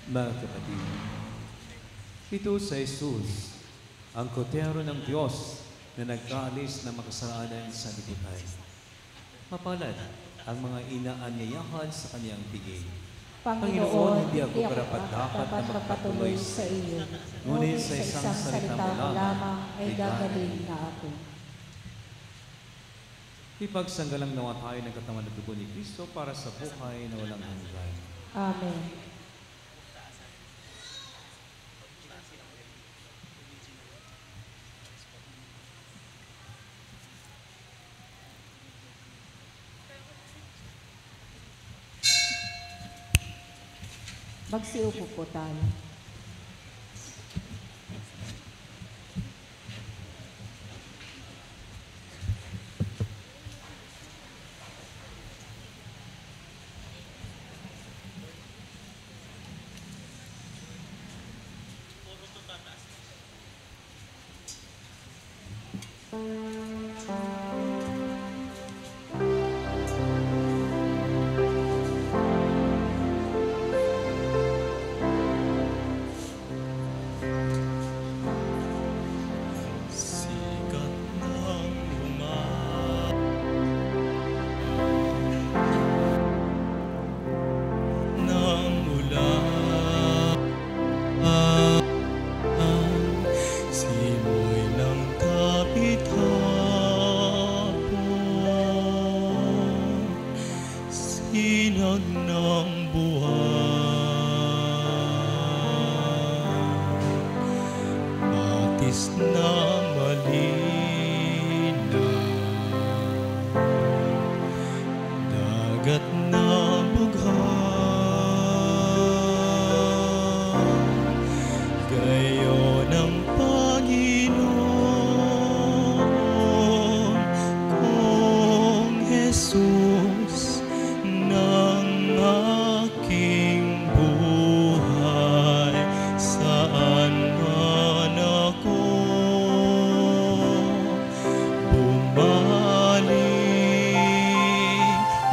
Mga kapatid, ito sa Jesus, ang kotero ng Diyos na nagkaalis ng makasalanan sa lipunan. Mapalad ang mga inaanyayahan sa kaniyang piging. Panginoon, hindi ako karapat-dapat na magpatuloy sa iyo. Ngunit sa isang salita mo lamang ay gagawin na ako. Ipagsanggalang nawa tayo ng katawan at dugo ni Kristo para sa buhay na walang hanggan. Amen. Magsiupo po tayo. langis na malinaw, dagat na bughang, gayon ang Panginoon kong Jesus ng aking buhay. Saan man ako bumaling,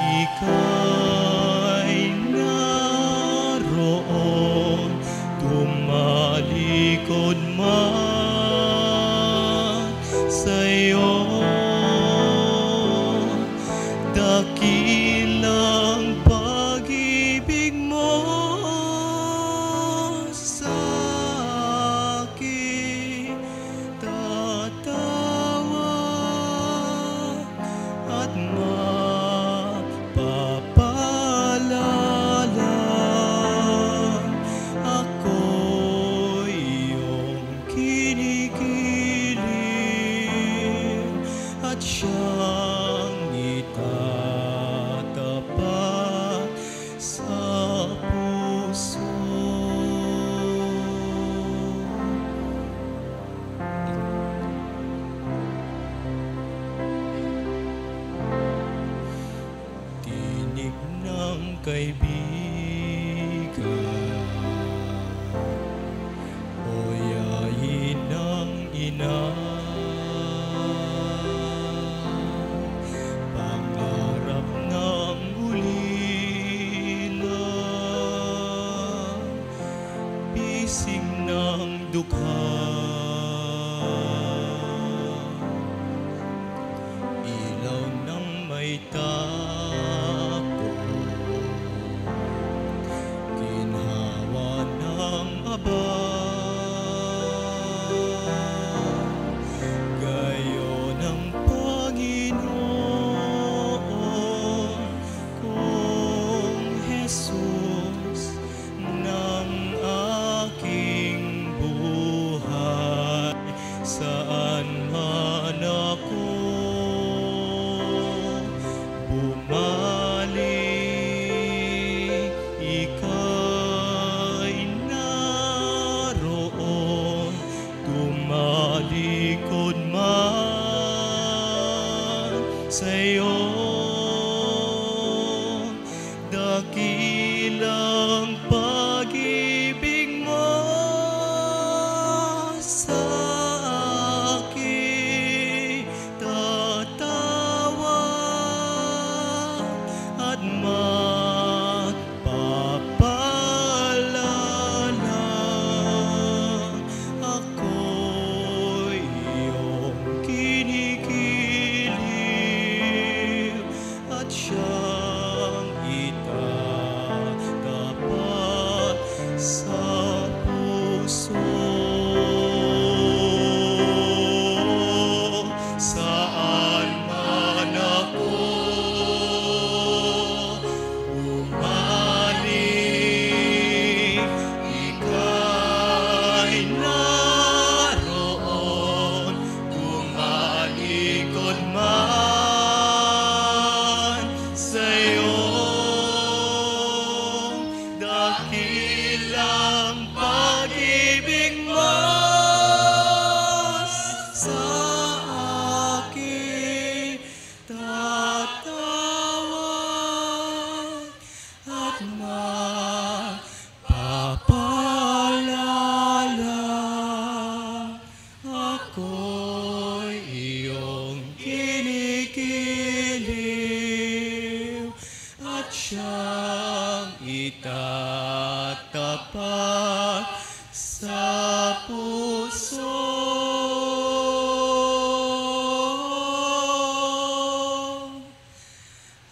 ika'y naroon. Tumalikod man sa'yo, dakilang pag-ibig mo sa akin. Tatawa at mapapaalala, ako'y iyong kinikilig at siyang itatapat sa puso. Tinig ng kaibigan o yayin ng ina, pangarap ng ulila, bisig ng dukha, ilaw ng may tapo, ginhawa ng aba, gayon ang Panginoon kong Jesus ng aking buhay. Saan man ako bumaling, ika'y naroon. Tumalikod man sa'yo, dakilang pag-ibig mo sa akin. Tatawa at magpapaalala, ako'y iyong kinikilig at siyang itatapat sa puso. Saan man ako bumaling, ika'y naroon. Tumalikod man sa'yo, dakilang pag-ibig mo sa akin. Tatawag at magpapaalala, ako'y iyong kinikilig at siyang itatapat sa puso.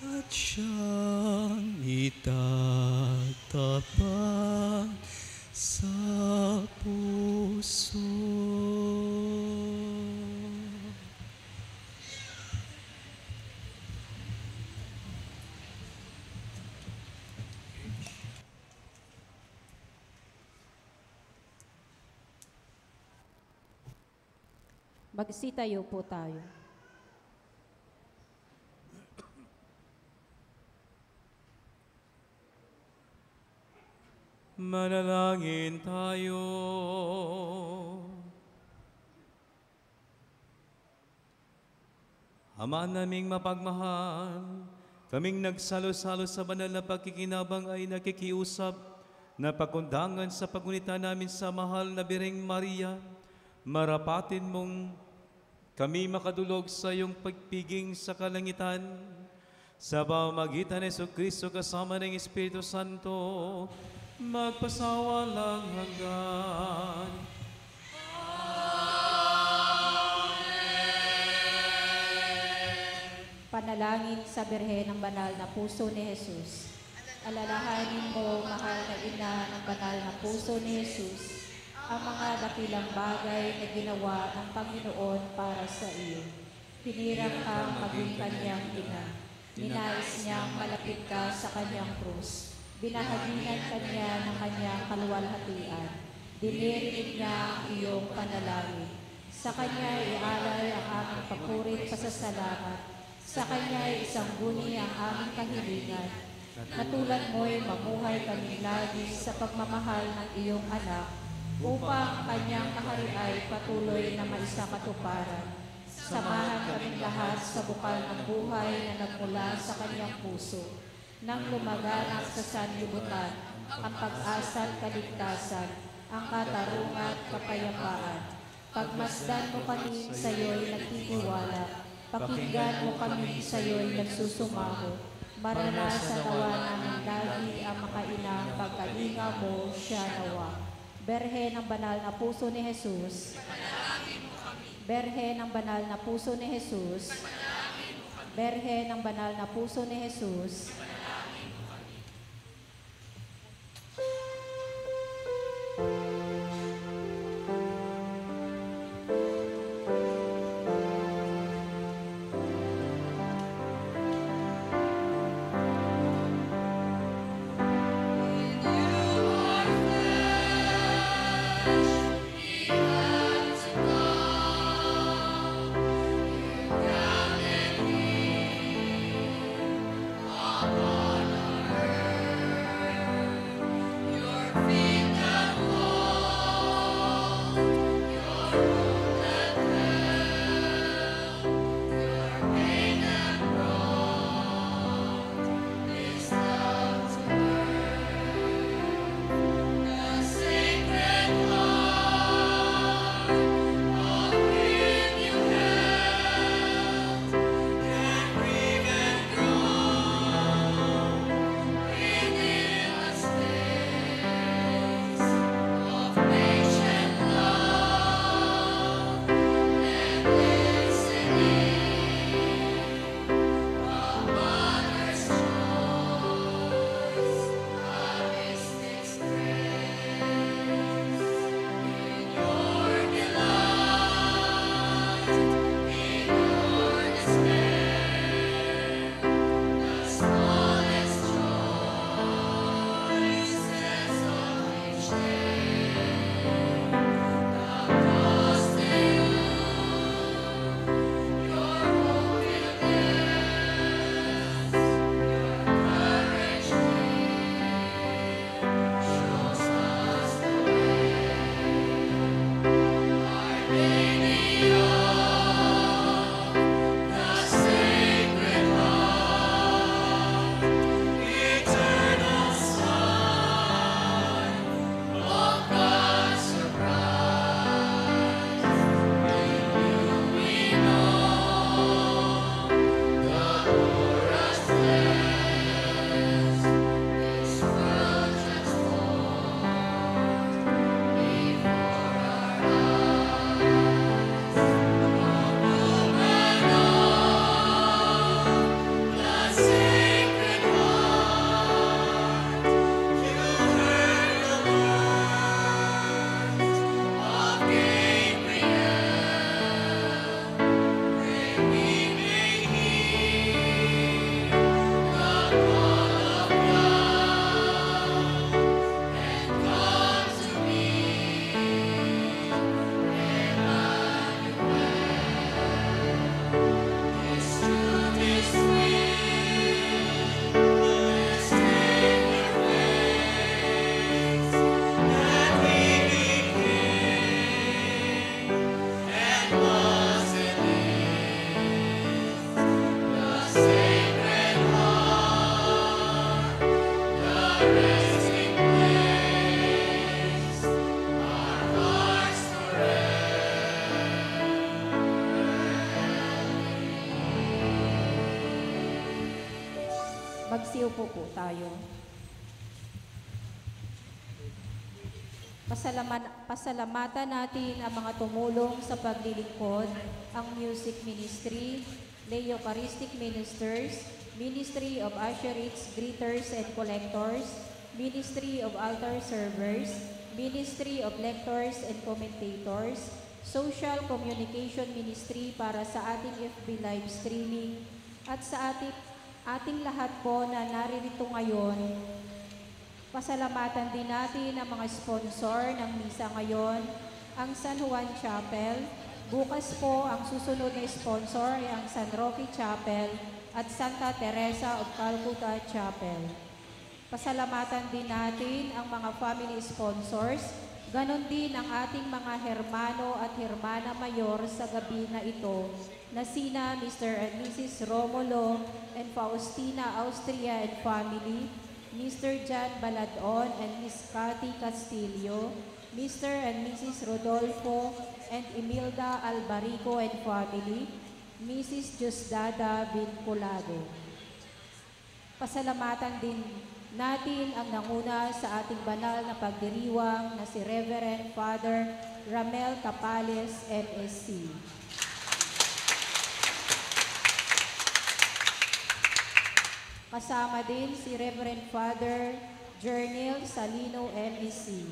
At siyang itatapat sa puso. Magsitayo po tayo. Manalangin tayo. Ama naming mapagmahal, kaming nagsalo-salo sa banal na pagkikinabang ay nakikiusap na pagundangan sa pagunita namin sa mahal na Birheng Maria. Marapatin mong kami makadulog sa iyong pagpiging sa kalangitan. Sa pamamagitan ni Jesucristo kasama ng Espiritu Santo, magpasawalang hanggan. Panalangin sa Birhen ng Banal na Puso ni Jesus. Alalahanin mo, mahal na ina ng banal na puso ni Jesus, ang mga dakilang bagay na ginawa ng Panginoon para sa iyo. Hinirang kang maging kanyang ina. Ninais niyang malapit ka sa kanyang krus. Binahaginan kanya ng kanyang kaluwalhatian. Dinirinig niya ang iyong panalangin. Sa kanya ialay ang aming papurit pasasalamat. Sa kanya isang guni ang aming kahilingan. Natulad mo'y mamuhay kami lagi sa pagmamahal ng iyong anak upang kanyang kaharian ay patuloy na maisakatuparan. Samahan kaming lahat sa bukal ng buhay na nagmula sa kanyang puso nang lumaganap sa sanlibutan ang pag-asa at kaligtasan, ang katarungan at kapayapaan. Pagmasdan mo kami sa iyo'y nagtitiwala. Pakinggan mo kami sa iyo'y nagsusumaho. Maranasan nawa namin lagi ang makainang pagkalinga mo siya nawa. Berhe ng banal na puso ni Jesus. Berhe ng banal na puso ni Jesus. Berhe ng banal na puso ni Jesus. Magsiupo po tayo. Pasalamatan natin ang mga tumulong sa paglilingkod, ang music ministry, lay Eucharistic ministers, Ministry of Usherites, Greeters and Collectors, Ministry of Altar Servers, Ministry of Lectors and Commentators, Social Communication Ministry para sa ating FB live streaming, at sa ating lahat po na naririto ngayon. Pasalamatan din natin ang mga sponsor ng misa ngayon, ang San Juan Chapel. Bukas po, ang susunod na sponsor ay ang San Roque Chapel at Santa Teresa of Calcutta Chapel. Pasalamatan din natin ang mga family sponsors, ganon din ang ating mga hermano at hermana mayor sa gabi na ito, na sina Mr. and Mrs. Romulo and Faustina Austria and family, Mr. John Baladon and Miss Cathy Castillo, Mr. and Mrs. Rodolfo and Imelda Albarico and family, Mrs. Diosdada Vinculado. Pasalamatan din natin ang nanguna sa ating banal na pagdiriwang na si Reverend Father Ramel Tapales, MSc. Kasama din si Reverend Father Jernil Salino, MEC.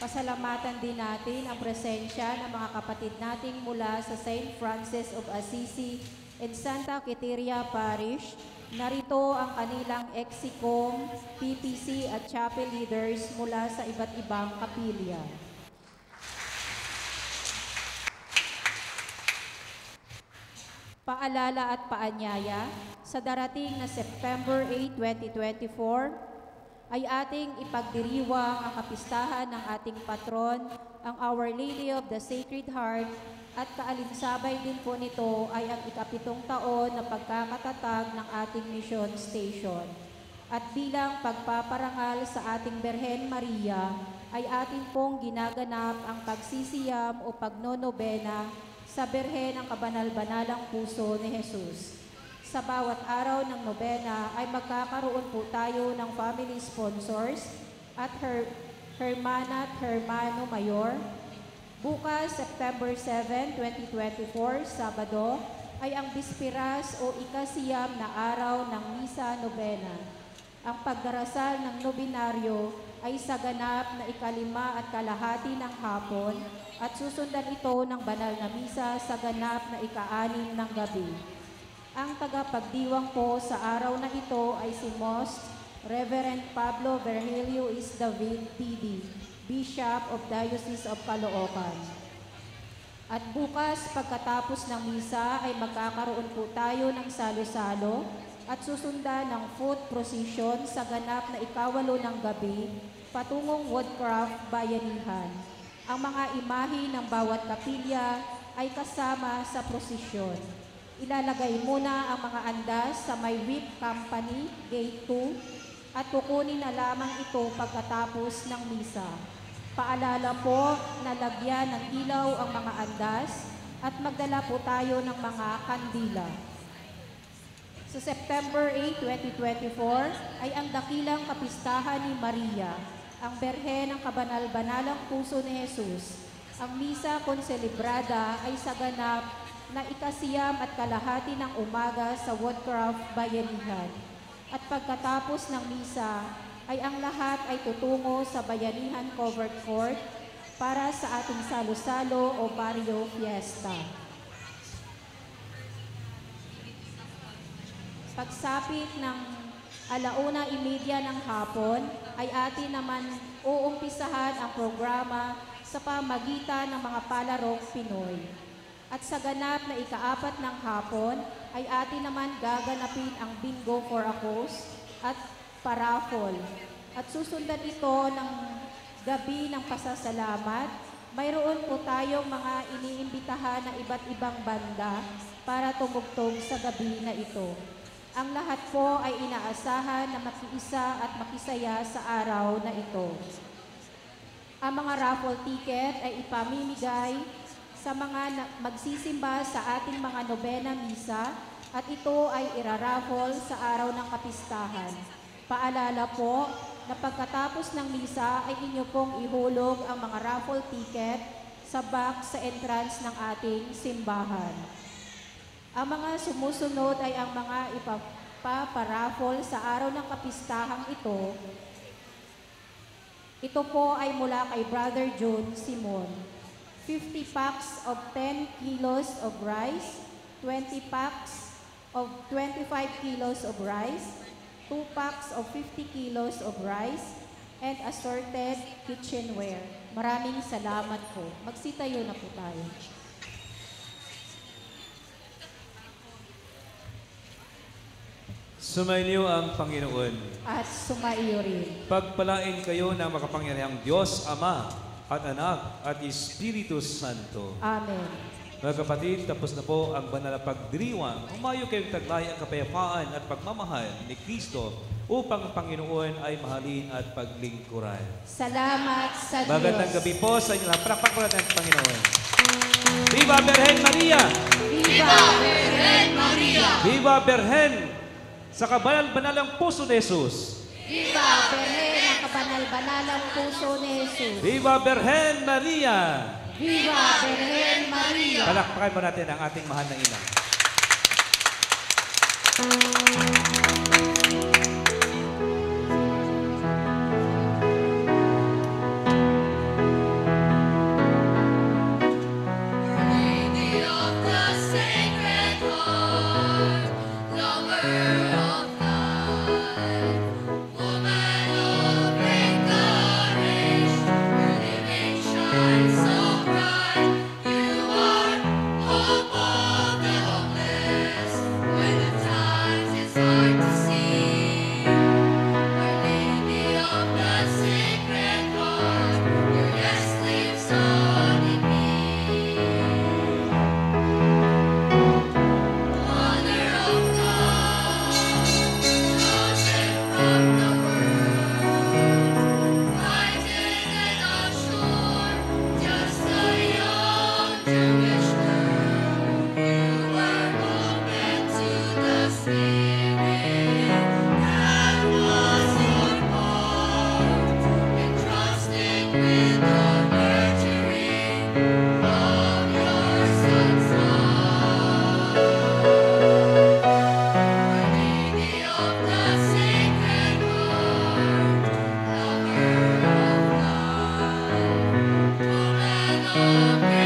Pasalamatan din natin ang presensya ng mga kapatid nating mula sa St. Francis of Assisi and Santa Quiteria Parish. Narito ang kanilang exicom, PPC at chapel leaders mula sa iba't ibang kapilya. Paalala at paanyaya, sa darating na September 8, 2024, ay ating ipagdiriwang ang kapistahan ng ating patron, ang Our Lady of the Sacred Heart, at kaalinsabay din po nito ay ang ika-7 taon na pagkakatatag ng ating mission station. At bilang pagpaparangal sa ating Birhen Maria, ay atin pong ginaganap ang pagsisiyam o pagnonobena sa Birhen ng Kabanal-Banalang Puso ni Jesus. Sa bawat araw ng nobena ay magkakaroon po tayo ng family sponsors at Hermana at Hermano Mayor. Bukas, September 7, 2024, Sabado, ay ang bispiras o ikasiyam na araw ng Misa Nobena. Ang pagdarasal ng nobinaryo ay sa ganap na 5:30 ng hapon at susundan ito ng banal na misa sa ganap na 6 ng gabi. Ang tagapagdiwang po sa araw na ito ay si Most Reverend Pablo Virgilio Is. David, PD, Bishop of Diocese of Caloocan. At bukas, pagkatapos ng misa, ay magkakaroon po tayo ng salo-salo at susundan ng foot procession sa ganap na 8 ng gabi patungong Woodcraft Bayanihan. Ang mga imahe ng bawat kapilya ay kasama sa prosesyon. Ilalagay muna ang mga andas sa may whip company, gate 2, at kukunin na lamang ito pagkatapos ng misa. Paalala po na lagyan ng ilaw ang mga andas at magdala po tayo ng mga kandila. Sa September 8, 2024 ay ang dakilang kapistahan ni Maria, ang Birhen ng Kabanal-Banalang Puso ni Jesus. Ang misa konselebrada ay sa ganap na 9:30 ng umaga sa Woodcraft Bayanihan. At pagkatapos ng misa ay ang lahat ay tutungo sa Bayanihan Covered Court para sa ating salo-salo o barrio fiesta. Pagsapit ng 1:30 ng hapon ay atin naman uumpisahan ang programa sa pamagitan ng mga palarong Pinoy. At sa ganap na 4 ng hapon ay atin naman gaganapin ang Bingo for a Cause at Paraffol. At susundan ito ng gabi ng pasasalamat. Mayroon po tayong mga iniimbitahan na iba't ibang banda para tumugtog sa gabi na ito. Ang lahat po ay inaasahan na makiisa at makisaya sa araw na ito. Ang mga raffle ticket ay ipamimigay sa sa mga magsisimba sa ating mga nobena misa at ito ay iraraffle sa araw ng kapistahan. Paalala po na pagkatapos ng misa ay inyo pong ihulog ang mga raffle ticket sa box sa entrance ng ating simbahan. Ang mga sumusunod ay ang mga ipaparaffle sa araw ng kapistahang ito. Ito po ay mula kay Brother John Simon. 50 packs of 10 kilos of rice, 20 packs of 25 kilos of rice, 2 packs of 50 kilos of rice, and assorted kitchenware. Maraming salamat po. Magsitayo na po tayo. Sumainyo ang Panginoon. At sumaiyo rin. Pagpalain kayo ng makapangyarihang Diyos, Ama, at Anak, at Espiritu Santo. Amen. Mga kapatid, tapos na po ang banal na pagdiriwang. Umayo kayong taglay ang kapayapaan at pagmamahal ni Kristo upang ang Panginoon ay mahalin at paglingkuran. Salamat sa Diyos. Magandang gabi po sa inyo lahat. Palakpak po natin ang Panginoon. Viva Virgen Maria! Viva Virgen Maria! Viva Virgen! Sa kabanal-banalang puso ni Jesus. Viva Virgen, ang kabanal-banalang puso ni Jesus. Viva Virgen Maria! Viva Virgen Maria! Palakpakan mo natin ang ating mahal na ina. Lady of the Sacred Heart, lover of life, woman of great courage, your living shines so bright. You are hope of the hopeless, when at times it's hard to see. Our Lady of the Sacred Heart, your yes lives on in me. Mother of God, chosen from the world, brighter than our shore, just a young Jewish girl. You were open to the Spirit that was your heart, entrusted with the nurturing of your Son's love. Our Lady of the Sacred Heart, lover of life, woman of